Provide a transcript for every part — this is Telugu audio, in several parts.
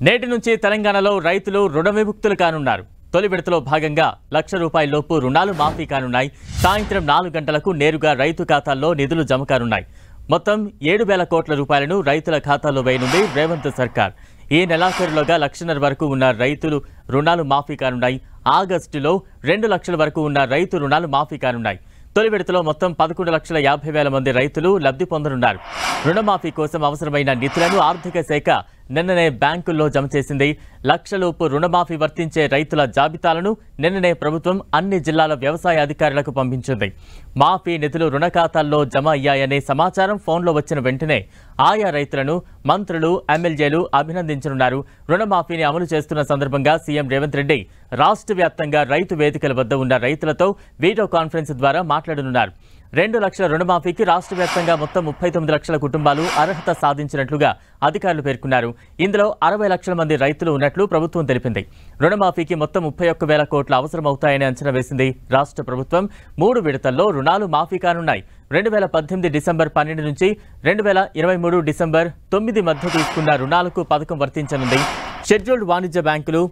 నేటి నుంచి తెలంగాణలో రైతులు రుణ విముక్తులు కానున్నారు. తొలి విడతలో భాగంగా ₹1,00,000 లోపు రుణాలు మాఫీ కానున్నాయి. సాయంత్రం 4 గంటలకు నేరుగా రైతు ఖాతాల్లో నిధులు జమ కానున్నాయి. మొత్తం 7,000 కోట్ల రూపాయలను రైతుల ఖాతాల్లో వేయనుంది రేవంత్ సర్కార్. ఈ నెలాఖరులోగా 1,00,000 వరకు ఉన్న రైతులు రుణాలు మాఫీ కానున్నాయి. ఆగస్టులో 2 లక్షల వరకు ఉన్న రైతు రుణాలు మాఫీ కానున్నాయి. తొలి విడతలో మొత్తం 11,50,000 మంది రైతులు లబ్ధి పొందనున్నారు. రుణమాఫీ కోసం అవసరమైన నిధులను ఆర్థిక శాఖ నిన్ననే బ్యాంకుల్లో జమ చేసింది. 1,00,000 లోపు రుణమాఫీ వర్తించే రైతుల జాబితాలను నిన్ననే ప్రభుత్వం అన్ని జిల్లాల వ్యవసాయ అధికారులకు పంపించింది. మాఫీ నిధులు రుణ ఖాతాల్లో జమ అయ్యాయనే సమాచారం ఫోన్లో వచ్చిన వెంటనే ఆయా రైతులను మంత్రులు, ఎమ్మెల్యేలు అభినందించనున్నారు. రుణమాఫీని అమలు చేస్తున్న సందర్భంగా సీఎం రేవంత్ రెడ్డి రాష్ట్ర వ్యాప్తంగా రైతు వేదికల వద్ద ఉన్న రైతులతో వీడియో కాన్ఫరెన్స్ ద్వారా మాట్లాడనున్నారు. 2 లక్షల రుణమాఫీకి రాష్ట్ర వ్యాప్తంగా మొత్తం 39 లక్షల కుటుంబాలు అర్హత సాధించినట్లుగా అధికారులు పేర్కొన్నారు. ఇందులో 60 లక్షల మంది రైతులు ఉన్నట్లు ప్రభుత్వం తెలిపింది. రుణమాఫీకి మొత్తం 31,000 కోట్ల అవసరమవుతాయని అంచనా వేసింది రాష్ట్ర ప్రభుత్వం. 3 విడతల్లో రుణాలు మాఫీ కానున్నాయి. 2018 డిసెంబర్ 12 నుంచి 2023 డిసెంబర్ 9 మధ్య తీసుకున్న రుణాలకు పథకం వర్తించనుంది. షెడ్యూల్డ్ వాణిజ్య బ్యాంకులు,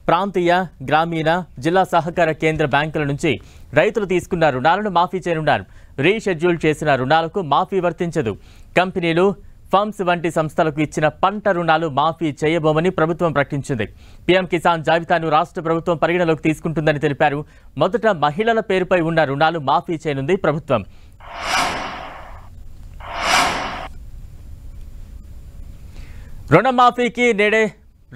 ప్రాంతీయ, గ్రామీణ, జిల్లా సహకార కేంద్ర బ్యాంకుల నుంచి రైతులు తీసుకున్న రుణాలను మాఫీ చేయనున్నారు. రీషెడ్యూల్ చేసిన రుణాలకు మాఫీ వర్తించదు. కంపెనీలు, ఫర్మ్స్ వంటి సంస్థలకు ఇచ్చిన పంట రుణాలు మాఫీ చేయబోమని ప్రభుత్వం ప్రకటించింది. పీఎం కిసాన్ జాబితాను రాష్ట్ర ప్రభుత్వం పరిగణలోకి తీసుకుంటుందని తెలిపారు. మొదట మహిళల పేరుపై ఉన్న రుణాలు మాఫీ చేయనుంది ప్రభుత్వం. రుణమాఫీకి నేడే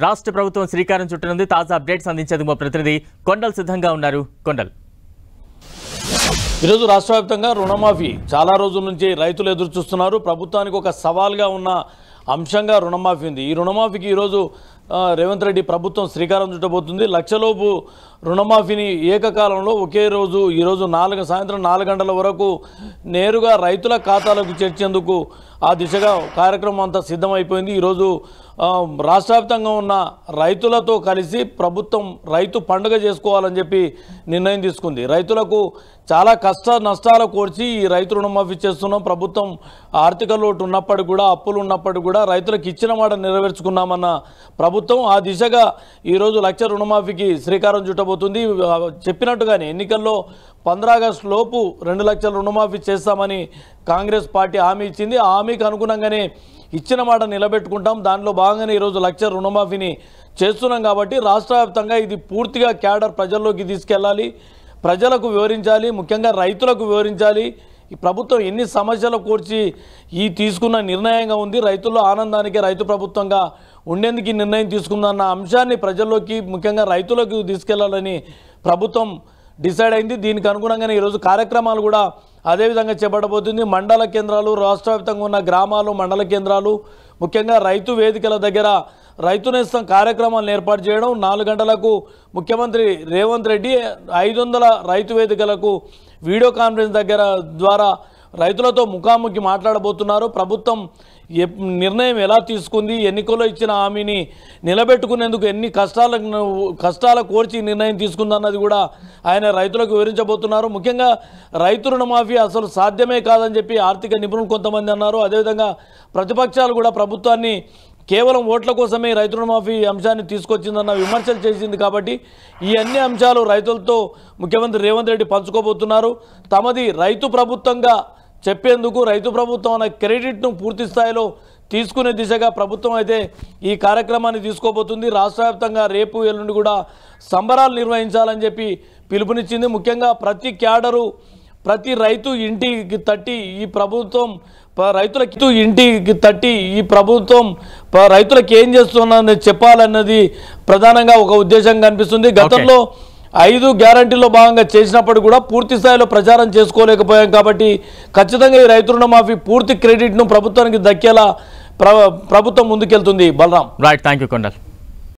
రాష్ట్ర ప్రభుత్వం శ్రీకారం చుట్టనుంది. తాజా అప్డేట్స్ అందించేందుకు మా ప్రతినిధి కొండల్ సిద్ధంగా ఉన్నారు. కొండల్, ఈరోజు రాష్ట్ర వ్యాప్తంగా రుణమాఫీ చాలా రోజుల నుంచి రైతులు ఎదురు చూస్తున్నారు. ప్రభుత్వానికి ఒక సవాల్గా ఉన్న అంశంగా రుణమాఫీ ఉంది. ఈ రుణమాఫీకి ఈరోజు రేవంత్ రెడ్డి ప్రభుత్వం శ్రీకారం చుట్టబోతుంది. 1,00,000 లోపు రుణమాఫీని ఏకకాలంలో ఒకే రోజు ఈరోజు సాయంత్రం 4 గంటల వరకు నేరుగా రైతుల ఖాతాలకు చేర్చేందుకు ఆ దిశగా కార్యక్రమం అంతా సిద్ధమైపోయింది. ఈరోజు రాష్ట్ర వ్యాప్తంగా ఉన్న రైతులతో కలిసి ప్రభుత్వం రైతు పండుగ చేసుకోవాలని చెప్పి నిర్ణయం తీసుకుంది. రైతులకు చాలా కష్ట నష్టాలు కోర్చి ఈ రైతు రుణమాఫీ చేస్తున్నాం. ప్రభుత్వం ఆర్థిక లోటు ఉన్నప్పటికీ కూడా, అప్పులు ఉన్నప్పటికీ కూడా రైతులకు ఇచ్చిన మాట నెరవేర్చుకున్నామన్న ప్రభుత్వం ఆ దిశగా ఈరోజు 1,00,000 రుణమాఫీకి శ్రీకారం చుట్టబోతుంది. చెప్పినట్టుగానే ఎన్నికల్లో 15 ఆగస్టు లోపు 2 లక్షల రుణమాఫీ చేస్తామని కాంగ్రెస్ పార్టీ హామీ ఇచ్చింది. ఆ హామీకి అనుగుణంగానే ఇచ్చిన మాట నిలబెట్టుకుంటాం. దానిలో భాగంగానే ఈరోజు 1,00,000 రుణమాఫీని చేస్తున్నాం. కాబట్టి రాష్ట్ర వ్యాప్తంగా ఇది పూర్తిగా క్యాడర్ ప్రజల్లోకి తీసుకెళ్ళాలి, ప్రజలకు వివరించాలి, ముఖ్యంగా రైతులకు వివరించాలి. ఈ ప్రభుత్వం ఎన్ని సమస్యలు కూర్చి ఈ తీసుకున్న నిర్ణయంగా ఉంది, రైతుల్లో ఆనందానికి రైతు ప్రభుత్వంగా ఉండేందుకు ఈ నిర్ణయం తీసుకుందన్న అంశాన్ని ప్రజల్లోకి, ముఖ్యంగా రైతులకు తీసుకెళ్లాలని ప్రభుత్వం డిసైడ్ అయింది. దీనికి అనుగుణంగానే ఈరోజు కార్యక్రమాలు కూడా అదేవిధంగా చేపట్టబోతుంది. మండల కేంద్రాలు, రాష్ట్ర వ్యాప్తంగా ఉన్న గ్రామాలు, మండల కేంద్రాలు, ముఖ్యంగా రైతు వేదికల దగ్గర రైతు నేస్తం కార్యక్రమాలను ఏర్పాటు చేయడం. 4 గంటలకు ముఖ్యమంత్రి రేవంత్ రెడ్డి 500 రైతు వేదికలకు వీడియో కాన్ఫరెన్స్ ద్వారా రైతులతో ముఖాముఖి మాట్లాడబోతున్నారు. ప్రభుత్వం నిర్ణయం ఎలా తీసుకుంది, ఎన్నికల్లో ఇచ్చిన హామీని నిలబెట్టుకునేందుకు ఎన్ని కష్టాల కోర్చి నిర్ణయం తీసుకుందన్నది కూడా ఆయన రైతులకు వివరించబోతున్నారు. ముఖ్యంగా రైతు రుణమాఫీ అసలు సాధ్యమే కాదని చెప్పి ఆర్థిక నిపుణులు కొంతమంది అన్నారు. అదేవిధంగా ప్రతిపక్షాలు కూడా ప్రభుత్వాన్ని కేవలం ఓట్ల కోసమే రైతు రుణమాఫీ అంశాన్ని తీసుకొచ్చిందన్న విమర్శలు చేసింది. కాబట్టి ఈ అన్ని అంశాలు రైతులతో ముఖ్యమంత్రి రేవంత్ రెడ్డి పంచుకోబోతున్నారు. తమది రైతు ప్రభుత్వంగా చెప్పేందుకు రైతు ప్రభుత్వం అనే క్రెడిట్ను పూర్తి స్థాయిలో తీసుకునే దిశగా ప్రభుత్వం అయితే ఈ కార్యక్రమాన్ని తీసుకోబోతుంది. రాష్ట్ర వ్యాప్తంగా రేపు ఎల్లుండి కూడా సంబరాలు నిర్వహించాలని చెప్పి పిలుపునిచ్చింది. ముఖ్యంగా ప్రతి క్యాడరు, ప్రతి రైతు ఇంటికి తట్టి ఈ ప్రభుత్వం రైతులకు ఏం చేస్తున్నది చెప్పాలన్నది ప్రధానంగా ఒక ఉద్దేశం కనిపిస్తుంది. గతంలో 5 గ్యారంటీలో భాగంగా చేసినప్పుడు కూడా పూర్తి స్థాయిలో ప్రచారం చేసుకోలేకపోయాం. కాబట్టి ఖచ్చితంగా ఈ రైతు రుణమాఫీ పూర్తి క్రెడిట్ను ప్రభుత్వానికి దక్కేలా ప్రభుత్వం ముందుకెళ్తుంది. Balaram, right, thank you Kondal.